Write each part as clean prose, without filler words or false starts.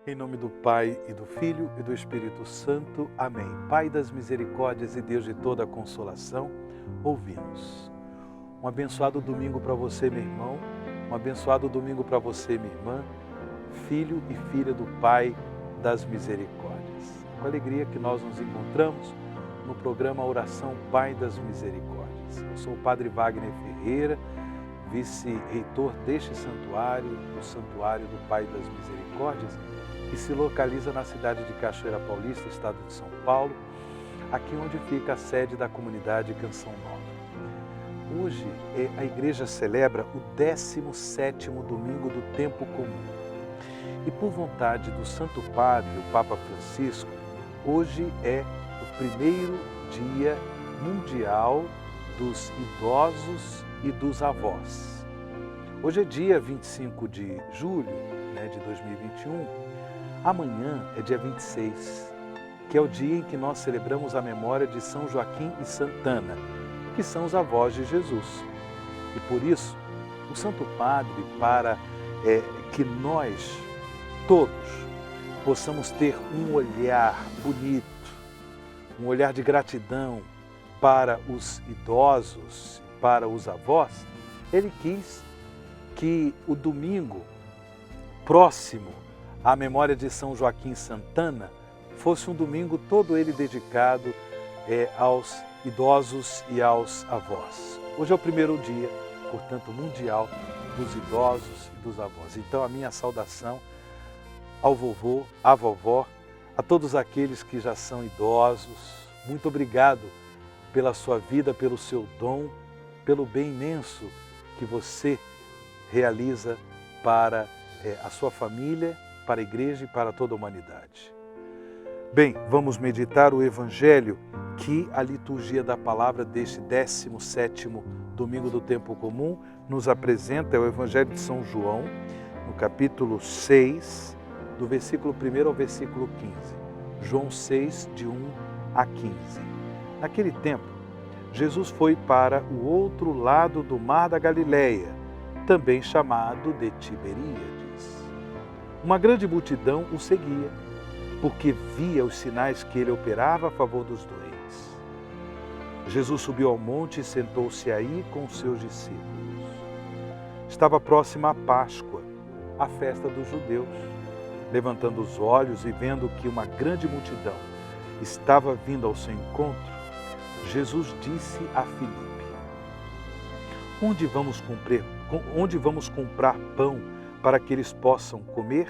Em nome do Pai, e do Filho, e do Espírito Santo. Amém. Pai das misericórdias e Deus de toda a consolação, ouvi-nos. Um abençoado domingo para você, meu irmão. Um abençoado domingo para você, minha irmã. Filho e filha do Pai das misericórdias. Com alegria que nós nos encontramos no programa Oração Pai das Misericórdias. Eu sou o Padre Wagner Ferreira, vice-reitor deste santuário, o Santuário do Pai das Misericórdias, que se localiza na cidade de Cachoeira Paulista, estado de São Paulo, aqui onde fica a sede da comunidade Canção Nova. Hoje a igreja celebra o 17º domingo do tempo comum. E por vontade do Santo Padre, o Papa Francisco, hoje é o primeiro dia mundial dos idosos e dos avós. Hoje é dia 25 de julho de 2021. Amanhã é dia 26, que é o dia em que nós celebramos a memória de São Joaquim e Santana, que são os avós de Jesus. E por isso, o Santo Padre, para que nós todos possamos ter um olhar bonito, um olhar de gratidão para os idosos, para os avós, ele quis que o domingo próximo à memória de São Joaquim Santana fosse um domingo todo ele dedicado aos idosos e aos avós. Hoje é o primeiro dia, portanto, mundial dos idosos e dos avós. Então, a minha saudação ao vovô, à vovó, a todos aqueles que já são idosos. Muito obrigado pela sua vida, pelo seu dom, pelo bem imenso que você realiza para a sua família, para a igreja e para toda a humanidade. Bem, vamos meditar o Evangelho que a liturgia da palavra deste 17º domingo do tempo comum nos apresenta. É o Evangelho de São João, no capítulo 6, do versículo 1 ao versículo 15. João 6, de 1 a 15. Naquele tempo, Jesus foi para o outro lado do mar da Galileia, também chamado de Tiberíades. Uma grande multidão o seguia, porque via os sinais que ele operava a favor dos doentes. Jesus subiu ao monte e sentou-se aí com os seus discípulos. Estava próxima a Páscoa, a festa dos judeus. Levantando os olhos e vendo que uma grande multidão estava vindo ao seu encontro, Jesus disse a Filipe: Onde vamos comprar pão para que eles possam comer?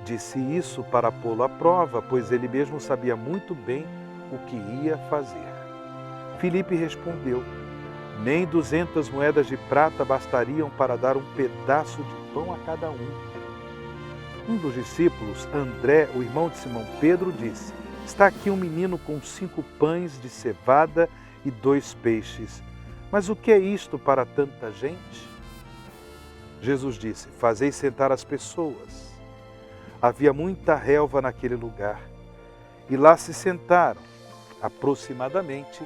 Disse isso para pô-lo à prova, pois ele mesmo sabia muito bem o que ia fazer. Filipe respondeu: Nem 200 moedas de prata bastariam para dar um pedaço de pão a cada um. Um dos discípulos, André, o irmão de Simão Pedro, disse: Está aqui um menino com 5 pães de cevada e 2 peixes. Mas o que é isto para tanta gente? Jesus disse: Fazei sentar as pessoas. Havia muita relva naquele lugar. E lá se sentaram, aproximadamente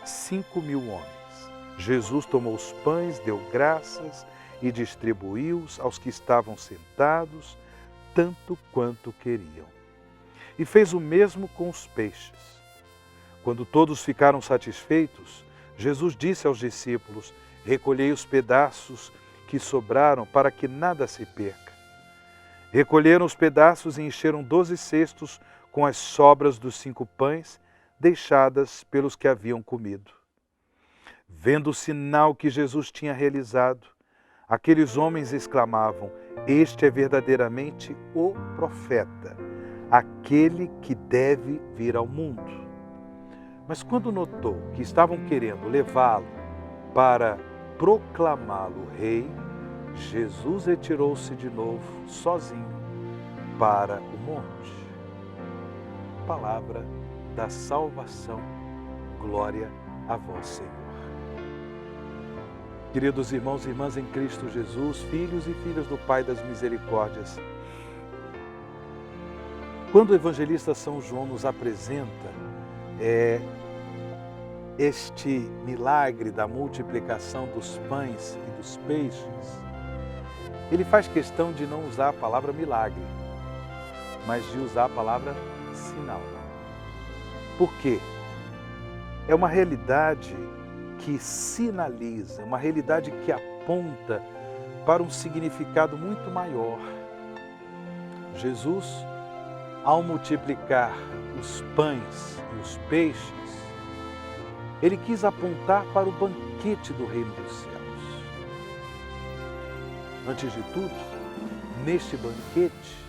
5.000 homens. Jesus tomou os pães, deu graças e distribuiu-os aos que estavam sentados, tanto quanto queriam. E fez o mesmo com os peixes. Quando todos ficaram satisfeitos, Jesus disse aos discípulos: Recolhei os pedaços que sobraram para que nada se perca. Recolheram os pedaços e encheram 12 cestos com as sobras dos 5 pães deixadas pelos que haviam comido. Vendo o sinal que Jesus tinha realizado, aqueles homens exclamavam: Este é verdadeiramente o profeta, aquele que deve vir ao mundo. Mas quando notou que estavam querendo levá-lo para proclamá-lo rei, Jesus retirou-se de novo, sozinho, para o monte. Palavra da salvação. Glória a vós, Senhor. Queridos irmãos e irmãs em Cristo Jesus, filhos e filhas do Pai das Misericórdias, quando o evangelista São João nos apresenta este milagre da multiplicação dos pães e dos peixes, ele faz questão de não usar a palavra milagre. mas de usar a palavra sinal. Por quê? É uma realidade que sinaliza, uma realidade que aponta para um significado muito maior. Jesus, ao multiplicar os pães e os peixes, ele quis apontar para o banquete do reino dos céus. Antes de tudo, neste banquete,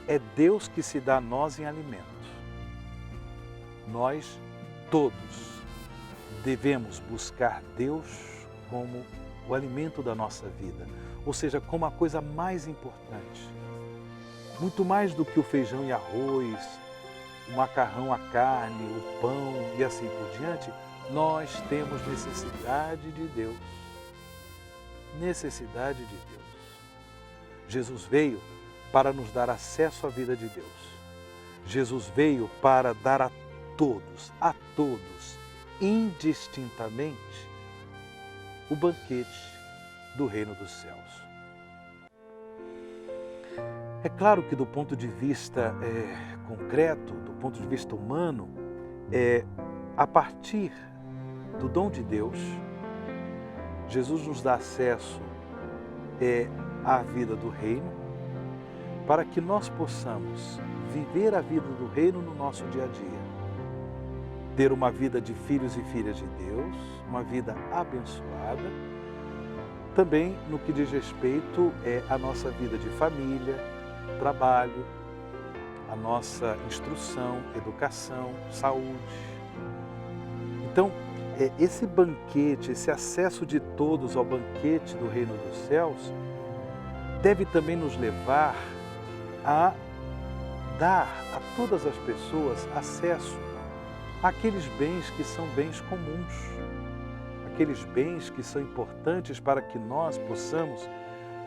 é Deus que se dá a nós em alimento. Nós, todos, devemos buscar Deus como o alimento da nossa vida, ou seja, como a coisa mais importante. Muito mais do que o feijão e arroz, o macarrão, a carne, o pão e assim por diante, nós temos necessidade de Deus. Necessidade de Deus. Jesus veio para nos dar acesso à vida de Deus. Jesus veio para dar a todos, indistintamente, o banquete do reino dos céus. É claro que do ponto de vista concreto, do ponto de vista humano, a partir do dom de Deus, Jesus nos dá acesso à vida do reino, para que nós possamos viver a vida do reino no nosso dia a dia. Ter uma vida de filhos e filhas de Deus, uma vida abençoada, também no que diz respeito à nossa vida de família, trabalho, a nossa instrução, educação, saúde. Então, esse banquete, esse acesso de todos ao banquete do reino dos céus, deve também nos levar a dar a todas as pessoas acesso àqueles bens que são bens comuns, aqueles bens que são importantes para que nós possamos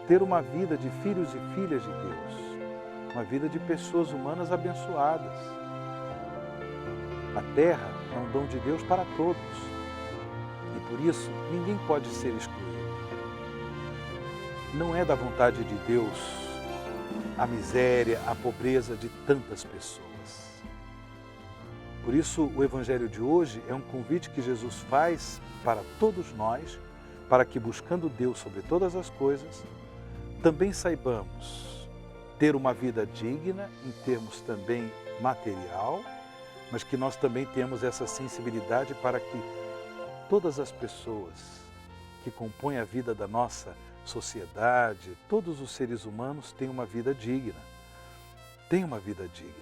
ter uma vida de filhos e filhas de Deus, uma vida de pessoas humanas abençoadas. A terra é um dom de Deus para todos e por isso ninguém pode ser excluído. Não é da vontade de Deus a miséria, a pobreza de tantas pessoas. Por isso, o Evangelho de hoje é um convite que Jesus faz para todos nós, para que, buscando Deus sobre todas as coisas, também saibamos ter uma vida digna, em termos também material, mas que nós também temos essa sensibilidade para que todas as pessoas que compõem a vida da nossa sociedade, todos os seres humanos têm uma vida digna. Têm uma vida digna.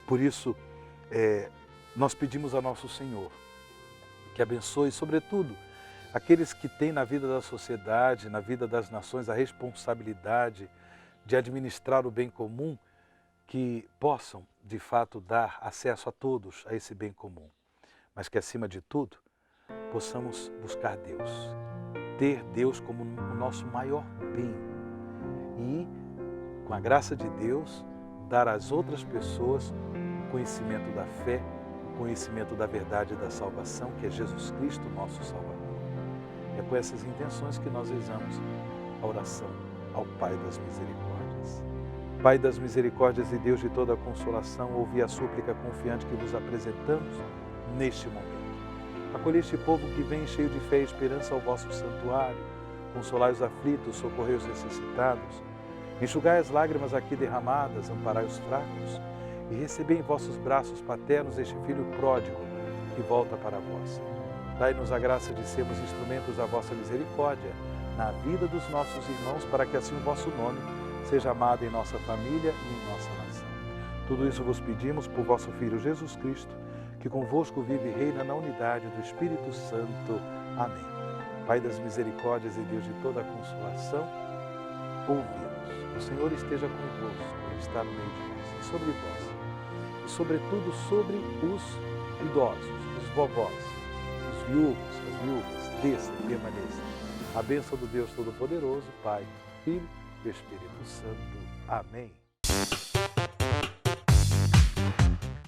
Por isso, nós pedimos a nosso Senhor que abençoe, sobretudo, aqueles que têm na vida da sociedade, na vida das nações, a responsabilidade de administrar o bem comum, que possam, de fato, dar acesso a todos a esse bem comum. Mas que, acima de tudo, possamos buscar Deus. Ter Deus como o nosso maior bem e, com a graça de Deus, dar às outras pessoas o conhecimento da fé, o conhecimento da verdade e da salvação, que é Jesus Cristo, nosso Salvador. É com essas intenções que nós rezamos a oração ao Pai das Misericórdias. Pai das Misericórdias e Deus de toda a consolação, ouvi a súplica confiante que vos apresentamos neste momento. Acolhei este povo que vem cheio de fé e esperança ao vosso santuário. Consolai os aflitos, socorrei os necessitados. Enxugai as lágrimas aqui derramadas, amparai os fracos. E recebei em vossos braços paternos este filho pródigo que volta para vós. Dai-nos a graça de sermos instrumentos da vossa misericórdia na vida dos nossos irmãos, para que assim o vosso nome seja amado em nossa família e em nossa nação. Tudo isso vos pedimos por vosso Filho Jesus Cristo, que convosco vive e reina na unidade do Espírito Santo. Amém. Pai das misericórdias e Deus de toda a consolação, ouvi-nos. O Senhor esteja convosco, Ele está no meio de nós, e sobre vós, e sobretudo sobre os idosos, os vovós, os viúvos, as viúvas, desça e permaneça. A bênção do Deus Todo-Poderoso, Pai, Filho e Espírito Santo. Amém.